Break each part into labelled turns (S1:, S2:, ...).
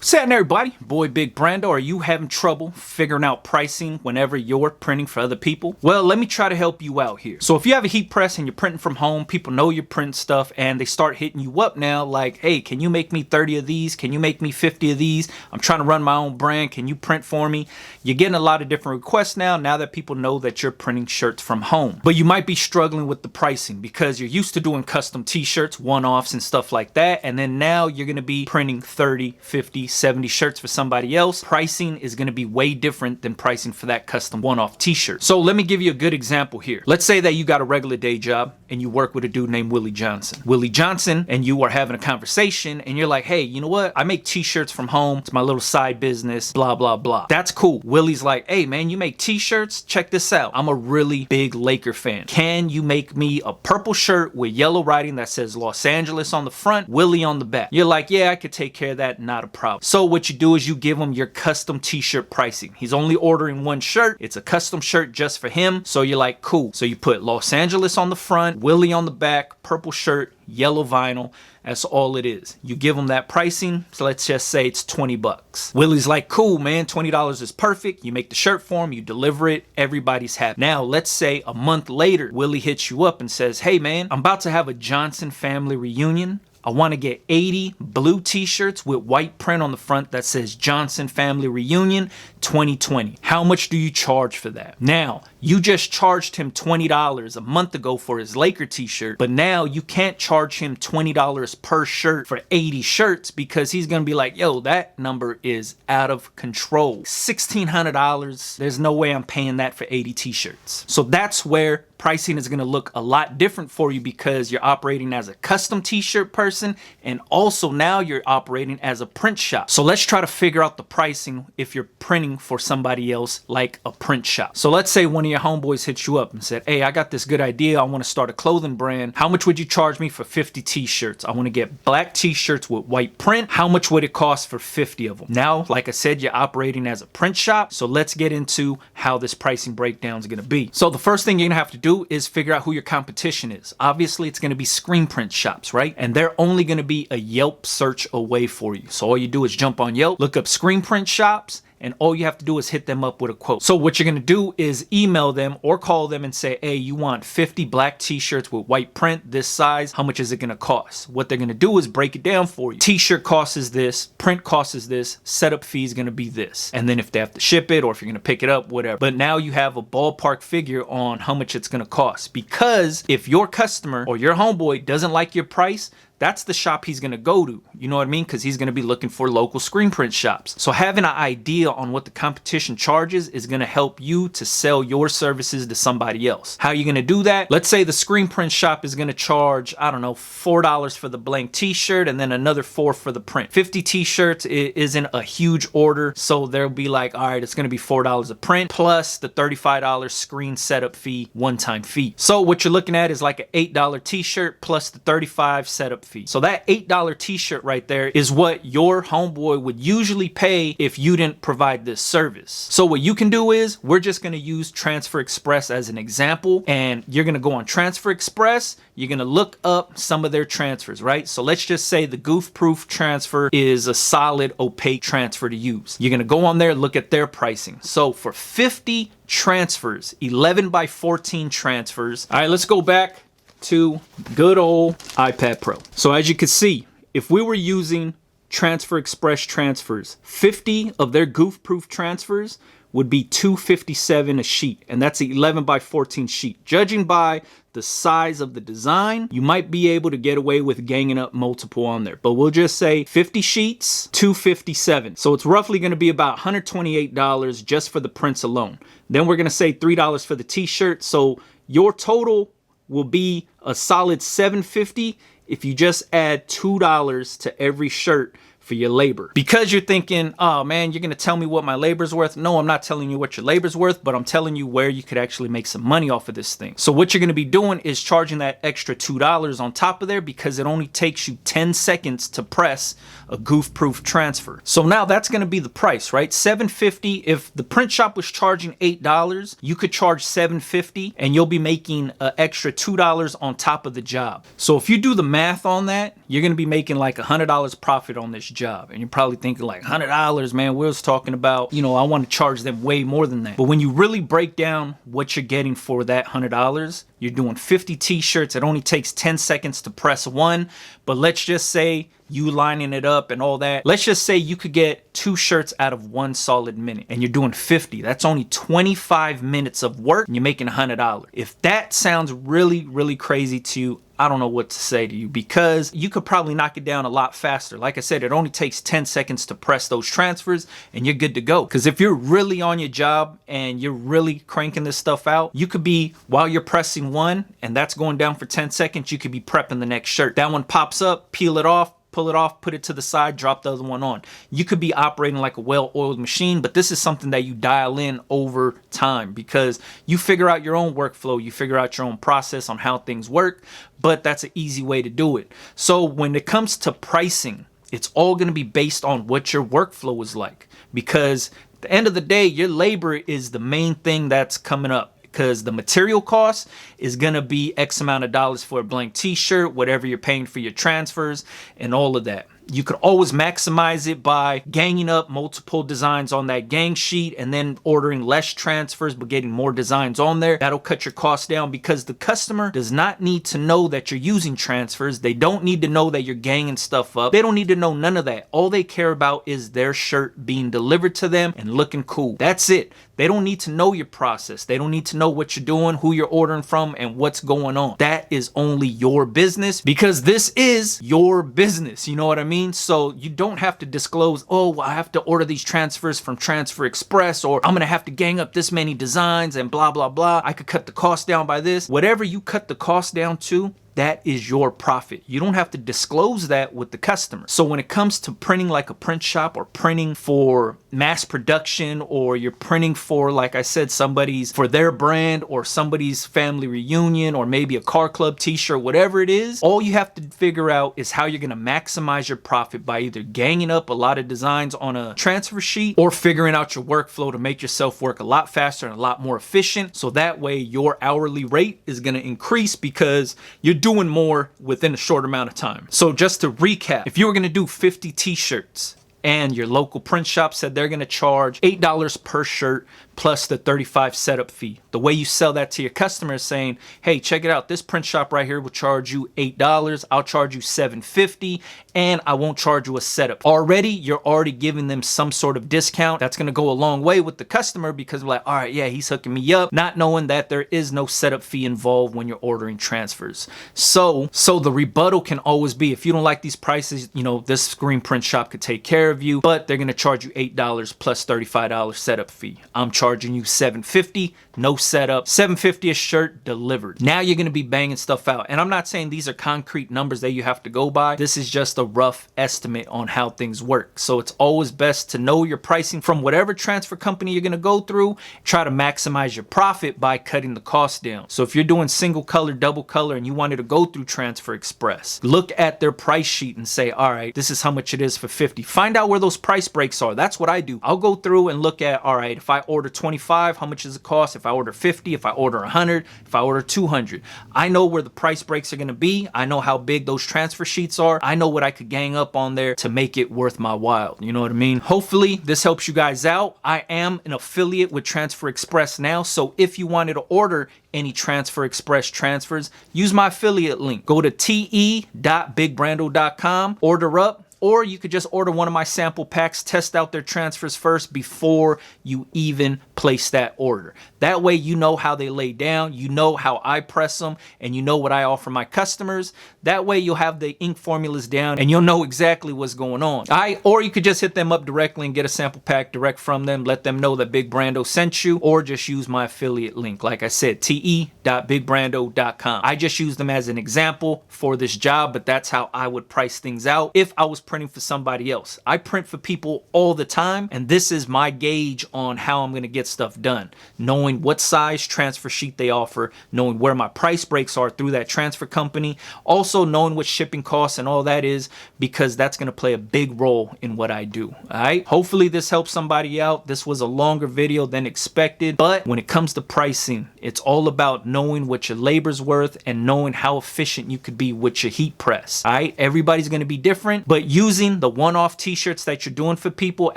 S1: What's happening, everybody? Boy Big Brando. Are you having trouble figuring out pricing whenever you're printing for other people? Well, let me try to help you out here. So if you have a heat press and you're printing from home, people know you're printing stuff and they start hitting you up now like, hey, can you make me 30 of these? Can you make me 50 of these? I'm trying to run my own brand. Can you print for me? You're getting a lot of different requests now that people know that you're printing shirts from home. But you might be struggling with the pricing because you're used to doing custom t-shirts, one-offs and stuff like that. And then now you're going to be printing 30, 50, 70 shirts for somebody else. Pricing is going to be way different than pricing for that custom one-off t-shirt. So let me give you a good example here. Let's say that you got a regular day job and you work with a dude named Willie Johnson. Willie Johnson and you are having a conversation and you're like, hey, you know what? I make t-shirts from home. It's my little side business, blah, blah, blah. That's cool. Willie's like, hey man, you make t-shirts? Check this out. I'm a really big Laker fan. Can you make me a purple shirt with yellow writing that says Los Angeles on the front, Willie on the back? You're like, yeah, I could take care of that. Not a problem. So what you do is you give him your custom t-shirt pricing. He's only ordering one shirt. It's a custom shirt just for him. So you're like, cool. So you put Los Angeles on the front, Willie on the back, purple shirt, yellow vinyl. That's all it is. You give him that pricing. So let's just say it's 20 bucks. Willie's like, cool, man, $20 is perfect. You make the shirt for him, you deliver it, everybody's happy. Now, let's say a month later, Willie hits you up and says, hey man, I'm about to have a Johnson family reunion. I want to get 80 blue t-shirts with white print on the front that says Johnson Family Reunion 2020. How much do you charge for that? Now, you just charged him $20 a month ago for his Laker t-shirt, but now you can't charge him $20 per shirt for 80 shirts because he's going to be like, yo, that number is out of control. $1,600. There's no way I'm paying that for 80 t-shirts. So that's where pricing is going to look a lot different for you because you're operating as a custom t-shirt person and also now you're operating as a print shop. So let's try to figure out the pricing if you're printing for somebody else like a print shop. So let's say one of your homeboys hits you up and said, hey, I got this good idea. I want to start a clothing brand. How much would you charge me for 50 t-shirts? I want to get black t-shirts with white print. How much would it cost for 50 of them? Now, like I said, you're operating as a print shop. So let's get into how this pricing breakdown is going to be. So the first thing you're going to have to do is figure out who your competition is. Obviously, it's going to be screen print shops, right? And they're only going to be a Yelp search away for you. So all you do is jump on Yelp, look up screen print shops, and all you have to do is hit them up with a quote. So what you're going to do is email them or call them and say, hey, you want 50 black t-shirts with white print, this size, how much is it going to cost? What they're going to do is break it down for you. T-shirt cost is this, print cost is this, setup fee is going to be this. And then if they have to ship it or if you're going to pick it up, whatever. But now you have a ballpark figure on how much it's going to cost. Because if your customer or your homeboy doesn't like your price, that's the shop he's going to go to. You know what I mean? Because he's going to be looking for local screen print shops. So having an idea on what the competition charges is going to help you to sell your services to somebody else. How are you going to do that? Let's say the screen print shop is going to charge, I don't know, $4 for the blank t-shirt and then another $4 for the print. 50 t-shirts isn't a huge order. So they'll be like, all right, it's going to be $4 a print plus the $35 screen setup fee, one-time fee. So what you're looking at is like an $8 t-shirt plus the $35 setup fee. So that $8 t-shirt right there is what your homeboy would usually pay if you didn't provide this service. So what you can do is we're just going to use Transfer Express as an example, and you're going to go on Transfer Express. You're going to look up some of their transfers, right? So let's just say the goof proof transfer is a solid opaque transfer to use. You're going to go on there, look at their pricing. So for 50 transfers, 11 by 14 transfers. All right, let's go back to good old iPad Pro. So as you can see, if we were using Transfer Express transfers, 50 of their goof proof transfers would be $257 a sheet, and that's an 11 by 14 sheet. Judging by the size of the design, you might be able to get away with ganging up multiple on there, but we'll just say 50 sheets, $257. So it's roughly going to be about $128 just for the prints alone. Then we're going to say $3 for the t-shirt. So your total will be a solid $750 if you just add $2 to every shirt for your labor. Because you're thinking, oh man, you're gonna tell me what my labor's worth. No, I'm not telling you what your labor's worth, but I'm telling you where you could actually make some money off of this thing. So what you're gonna be doing is charging that extra $2 on top of there because it only takes you 10 seconds to press a goof-proof transfer. So now that's gonna be the price, right? $750. If the print shop was charging $8, you could charge $750 and you'll be making an extra $2 on top of the job. So if you do the math on that, you're gonna be making like $100 profit on this job. And you're probably thinking like $100, man, we was talking about, you know, I want to charge them way more than that. But when you really break down what you're getting for that $100, you're doing 50 t-shirts. It only takes 10 seconds to press one. But let's just say you lining it up and all that. Let's just say you could get 2 shirts out of 1 solid minute and you're doing 50. That's only 25 minutes of work and you're making $100. If that sounds really, really crazy to you, I don't know what to say to you, because you could probably knock it down a lot faster. Like I said, it only takes 10 seconds to press those transfers and you're good to go. Because if you're really on your job and you're really cranking this stuff out, you could be, while you're pressing one and that's going down for 10 seconds, you could be prepping the next shirt. That one pops up, peel it off, pull it off, put it to the side, drop the other one on. You could be operating like a well-oiled machine, but this is something that you dial in over time because you figure out your own workflow, you figure out your own process on how things work, but that's an easy way to do it. So when it comes to pricing, it's all going to be based on what your workflow is like, because at the end of the day, your labor is the main thing that's coming up. Because the material cost is going to be X amount of dollars for a blank t-shirt, whatever you're paying for your transfers and all of that. You could always maximize it by ganging up multiple designs on that gang sheet and then ordering less transfers but getting more designs on there. That'll cut your costs down because the customer does not need to know that you're using transfers. They don't need to know that you're ganging stuff up. They don't need to know none of that. All they care about is their shirt being delivered to them and looking cool. That's it. They don't need to know your process. They don't need to know what you're doing, who you're ordering from, and what's going on. That is only your business because this is your business. You know what I mean? So you don't have to disclose, oh, I have to order these transfers from Transfer Express, or I'm going to have to gang up this many designs and blah, blah, blah. I could cut the cost down by this. Whatever you cut the cost down to, that is your profit. You don't have to disclose that with the customer. So when it comes to printing like a print shop or printing for mass production, or you're printing for, like I said, somebody's, for their brand or somebody's family reunion or maybe a car club t-shirt, whatever it is, all you have to figure out is how you're going to maximize your profit by either ganging up a lot of designs on a transfer sheet or figuring out your workflow to make yourself work a lot faster and a lot more efficient. So that way your hourly rate is going to increase because you're doing more within a short amount of time. So just to recap, if you were going to do 50 t-shirts and your local print shop said they're going to charge $8 per shirt plus the $35 setup fee, the way you sell that to your customer is saying, hey, check it out, this print shop right here will charge you $8, I'll charge you $7.50, and I won't charge you a setup. You're already giving them some sort of discount. That's going to go a long way with the customer because they're like, all right, yeah, he's hooking me up, not knowing that there is no setup fee involved when you're ordering transfers. So the rebuttal can always be, if you don't like these prices, you know, this screen print shop could take care of you, but they're going to charge you $8 plus $35 setup fee. I'm charging you $7.50, no setup, $7.50 a shirt delivered. Now you're going to be banging stuff out. And I'm not saying these are concrete numbers that you have to go by. This is just a rough estimate on how things work. So it's always best to know your pricing from whatever transfer company you're going to go through. Try to maximize your profit by cutting the cost down. So if you're doing single color, double color, and you wanted to go through Transfer Express, look at their price sheet and say, all right, this is how much it is for 50. Find out where those price breaks are. That's what I do. I'll go through and look at, all right, if I order 25, how much does it cost? If I order 50, if I order 100, if I order 200, I know where the price breaks are going to be. I know how big those transfer sheets are. I know what I could gang up on there to make it worth my while. You know what I mean? Hopefully this helps you guys out. I am an affiliate with Transfer Express now. So if you wanted to order any Transfer Express transfers, use my affiliate link. Go to te.bigbrando.com, order up. Or you could just order one of my sample packs, test out their transfers first before you even place that order. That way you know how they lay down, you know how I press them, and you know what I offer my customers. That way you'll have the ink formulas down and you'll know exactly what's going on. Or you could just hit them up directly and get a sample pack direct from them, let them know that Big Brando sent you, or just use my affiliate link. Like I said, te.bigbrando.com. I just use them as an example for this job, but that's how I would price things out if I was printing for somebody else. I print for people all the time, and this is my gauge on how I'm going to get stuff done. Knowing what size transfer sheet they offer, knowing where my price breaks are through that transfer company, also knowing what shipping costs and all that is, because that's going to play a big role in what I do. All right. Hopefully this helps somebody out. This was a longer video than expected, but when it comes to pricing, it's all about knowing what your labor's worth and knowing how efficient you could be with your heat press. All right. Everybody's going to be different, but you using the one-off t-shirts that you're doing for people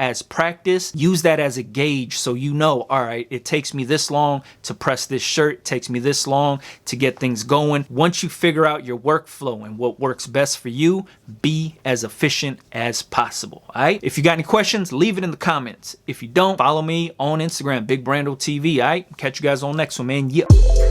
S1: as practice, use that as a gauge so you know, all right, it takes me this long to press this shirt, it takes me this long to get things going. Once you figure out your workflow and what works best for you, be as efficient as possible, all right? If you got any questions, leave it in the comments. If you don't, follow me on Instagram, Big Brando TV, all right? Catch you guys on the next one, man. Yeah.